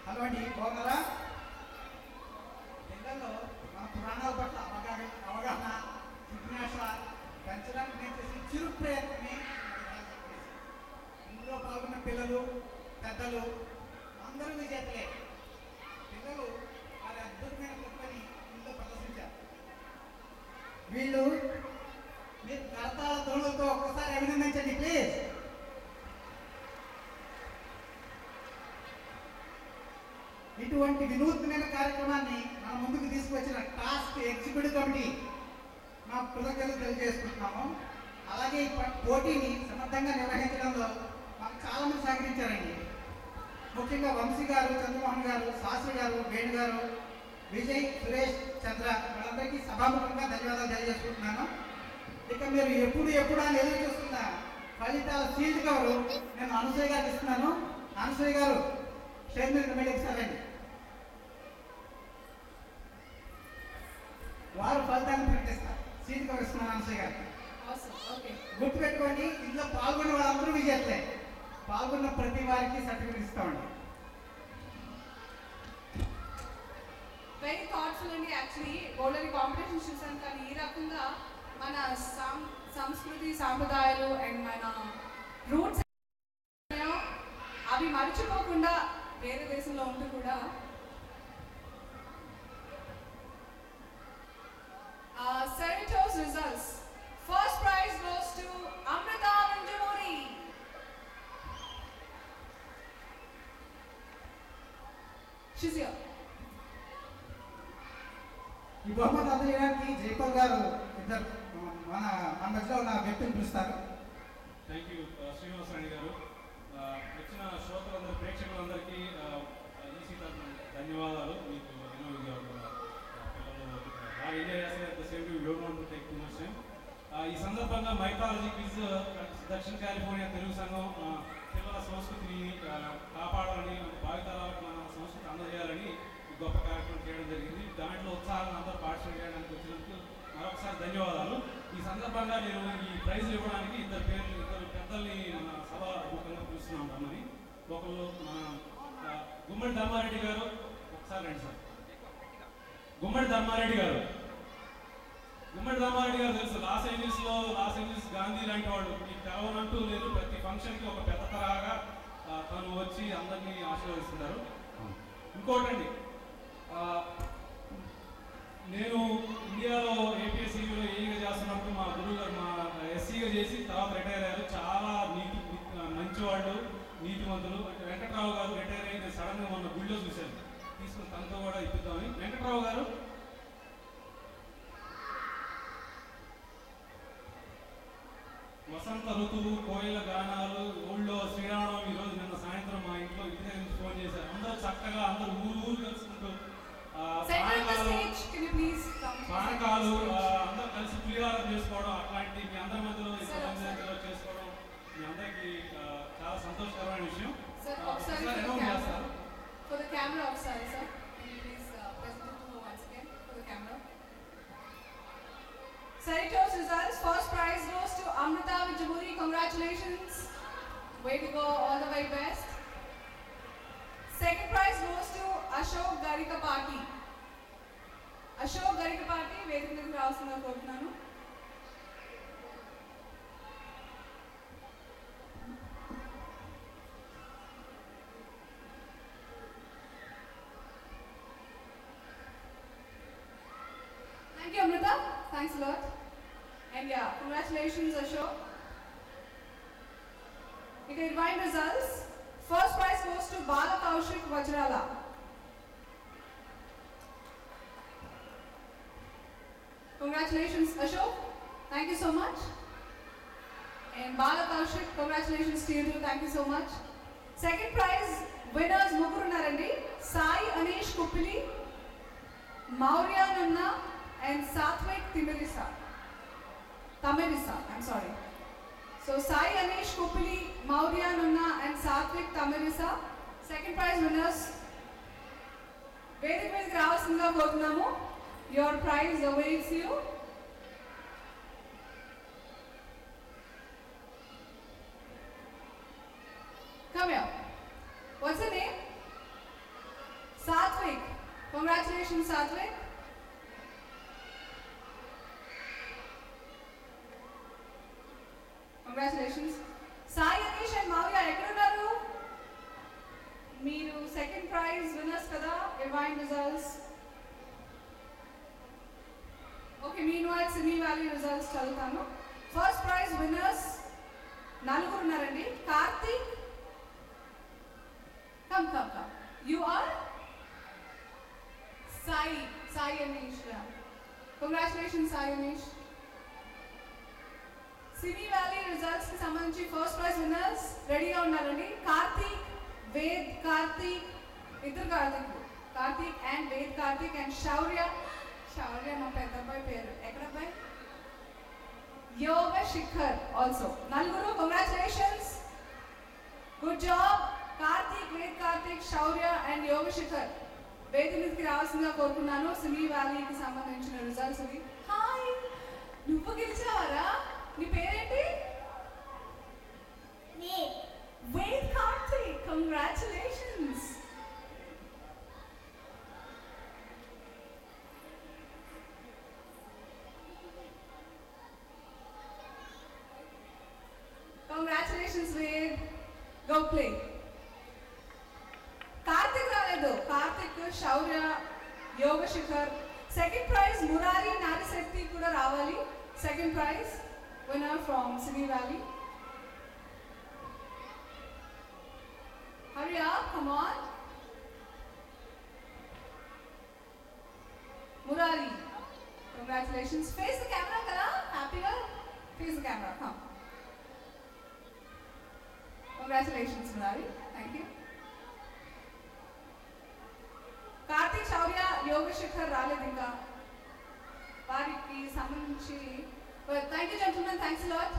Hello అండి, బాగున్నారా? పిల్లల్లో మన పురాణాల పట్ల అవగాహన జిజ్ఞాస పెంచడానికి నేను చేసిన చిరు ప్రయత్నమే ఇందులో పాల్గొన్న పిల్లలు, పెద్దలు అందరూ విజేతలే. పిల్లలు వారి అద్భుతమైన ప్రతిభని ఇందులో ప్రదర్శించారు. వీళ్ళు మీరు కరతాళ ధ్వనులతో ఒక్కసారి అభినందించండి ప్లీజ్. ఇటువంటి వినూత్నమైన కార్యక్రమాన్ని మన ముందుకు తీసుకువచ్చిన టాస్క్ ఎగ్జిక్యూటివ్ కమిటీ మా కృతజ్ఞతలు తెలియజేసుకుంటున్నాము. అలాగే ఈ పోటీని సమర్థంగా నిర్వహించడంలో మాకు చాలా మంది సహకరించారండి. ముఖ్యంగా వంశీ గారు, చంద్రమోహన్ గారు, శాస్త్రి గారు, వేణు గారు, విజయ్, సురేష్, చంద్ర వాళ్ళందరికీ సభాముఖంగా ధన్యవాదాలు తెలియజేసుకుంటున్నాను. ఇక మీరు ఎప్పుడు అని ఎదురు చూస్తున్న ఫలితాల సీల్డ్ కవరు నేను అనసూయ గారికి ఇస్తున్నాను. అనసూయ గారు స్టేజ్ మీద మీడియాకి సారండి. వారు ఫలితాన్ని ప్రకటిస్తారు. సీల్డ్ కవర్ ఇస్తున్నాను అనసూయ గారు. గుర్తుపెట్టుకోండి, ఇందులో పాల్గొన్న వాళ్ళందరూ విజేతలే. పాల్గొన్న ప్రతి వారికి సర్టిఫికేట్ ఇస్తామండి. వెరీ థాట్ఫుల్ అండి. యాక్చువల్లీ బౌలరీ కాంపిటీషన్ చూసాను, కానీ ఈ రకంగా మన సంస్కృతి సాంప్రదాయాలు అండ్ మన రూట్స్ అవి మర్చిపోకుండా వేరే దేశంలో ఉంటూ కూడా Cerritos results. First prize goes to Amrita Vinjamuri. She's here. ఈ బహుమతి అందజేయడానికి జైపాల్ గారు ఇద్దరు మన మధ్యలో ఉన్న వ్యక్తిని పిలుస్తారు. థ్యాంక్ యూ శ్రీనివాస రెడ్డి గారు. వచ్చిన శ్రోతలందరూ, ప్రేక్షకులందరికీ ఈసీ తరఫున ధన్యవాదాలు. మీకు ఎన్నో పిల్లలు బాగా ఎంజాయ్ చేస్తారు. At the same time don't want to take too much time. ఈ సందర్భంగా మైథాలజీ క్విజ్ దక్షిణ కాలిఫోర్నియా తెలుగు సంఘం పిల్లల సంస్కృతిని కాపాడాలని, భావితరాలకు మన సంస్కృతి అందజేయాలని గొప్ప కార్యక్రమం చేయడం జరిగింది. దాంట్లో ఉత్సాహాలను అందరూ పార్టిసిపేట్ చేయడానికి వచ్చినందుకు మరొకసారి ధన్యవాదాలు. ఈ సందర్భంగా నేను ఈ ప్రైజ్ ఇవ్వడానికి ఇద్దరు పెద్దల్ని మన సభ ముఖంగా పిలుస్తున్నాం. రమ్మని ఒకళ్ళు మన గుమ్మడి ధర్మారెడ్డి గారు. ఒకసారి రండి సార్. గుమ్మడి ధర్మారెడ్డి గారు తెలుసు, లాస్ ఏంజల్స్ గాంధీ లాంటి వాళ్ళు. ఈ తెలవనంటూ లేదు, ప్రతి ఫంక్షన్కి ఒక పెద్ద తరహాగా తను వచ్చి అందరినీ ఆశీర్వదిస్తున్నారు. ఇంకోటండి, నేను ఇండియాలో ఏపీఎస్సీలో ఏఈగా చేస్తున్నప్పుడు మా గురువు గారు మా ఎస్సీగా చేసి తర్వాత రిటైర్ అయ్యారు. చాలా మంచివాళ్ళు, నీతివంతులు. వెంకట్రావు గారు రిటైర్ అయ్యి సడన్గా మొన్న గుళ్ళో చూశాను, తీసుకుని తనతో కూడా ఇప్పిద్దామని. వెంకట్రావు గారు వసంత ఋతువు, కోయిల గానాలు, ఊళ్ళో శ్రీరామనవమి ఈరోజు నిన్న సాయంత్రం మా ఇంట్లో ఇంటి దగ్గర నుంచి ఫోన్ చేశారు. అందరూ చక్కగా అందరూ ఊరు కలుసుకుంటూ పానకాలు అందరూ కలిసి పులిహారం చేసుకోవడం, అట్లాంటి మీ అందరి మధ్యలో దగ్గర చేసుకోవడం మీ అందరికీ చాలా సంతోషకరమైన విషయం. చేస్తారు. Cerritos results. First prize goes to Amrita Vinjamuri. Congratulations. Way to go. All the very best. Second prize goes to Ashok Garikapati. Ashok Garikapati, వేదిక మీదకి రావాల్సిందిగా కోరుతున్నాను. Thank you, Amrita. Thanks a lot. And yeah, congratulations, Ashok. You can divine results. First prize goes to Bala Kaushik Vajrala. Congratulations, Ashok. Thank you so much. And Bala Kaushik, congratulations to you too. Thank you so much. Second prize winners Mukuru Narandi, Sai Anish Kuppili, Maurya Nanna, and Satvik Tamirisa. I'm sorry. So Sai Anish Kuppili, Maurya Nanna, and Satvik Tamirisa. Second prize winners. వేదిక మీదకి రావాల్సిందిగా కోరుతున్నాము. Your prize awaits you. Come here. What's your name? Congratulations, Satvik. Congratulations. Sai Anish and Mavya, ekkunaru? Meeru second prize winners kada, Divine results. Okay, meanwhile, Simi Valley results chalutanu. First prize winners, naluguru unnarandi. Karthik, come. You are Sai Anish. Congratulations, Sai Anish. Simi Valley results ki sambandhinchi first prize winners ready ga unnarandi. Karthik, Ved Karthik, iddaru Karthik and Ved Karthik and Shaurya ma peddabai peru ekkadabai Yoga Shikhar also. Naluguru, congratulations. Good job. Karthik, Ved Karthik, Shaurya and Yoga Shikhar. వేది మీదకి రావాల్సిందిగా కోరుకున్నాను. సిమి వ్యాలీకి సంబంధించిన results ఇవి. Hi, నువ్వు గెలిచావారా? నీ పేరేంటి? Ved Karthik. Congratulations. Congratulations, Ved. Go play. Karthik రాలేదు. కార్తిక్, శౌర్య, యోగ శిఖర్. సెకండ్ ప్రైజ్ మురారి నారిశెట్టి కూడా రావాలి. Second prize winner from Simi Valley. Hurry up, come on. Murari, congratulations. Face the camera, kada? Happier? Face the camera, come. Congratulations, Murari. Thank you. Karthik, Shaurya, Yoga Shikhar రాలేదు ఇంకా. వారికి సంబంధించి thank you gentlemen, thanks lot.